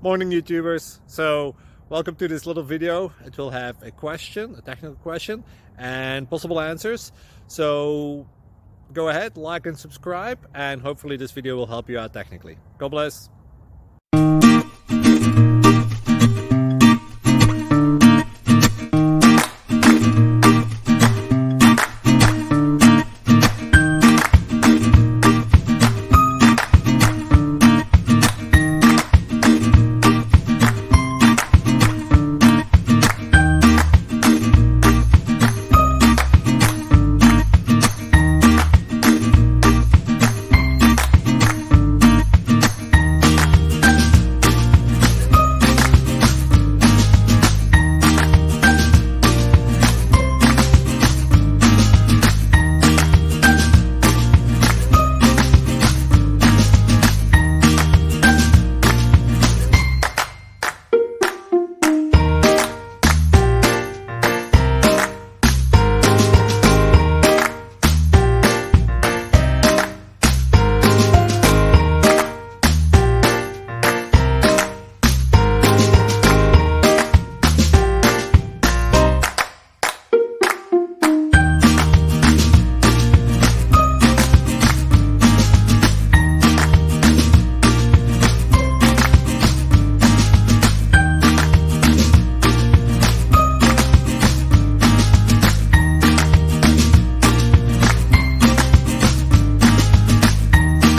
Morning YouTubers. So welcome to this little video. It will have a question, a technical question, and possible answers. So go ahead, like and subscribe, and hopefully this video will help you out technically. God bless.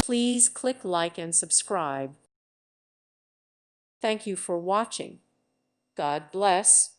Please click like and subscribe. Thank you for watching. God bless.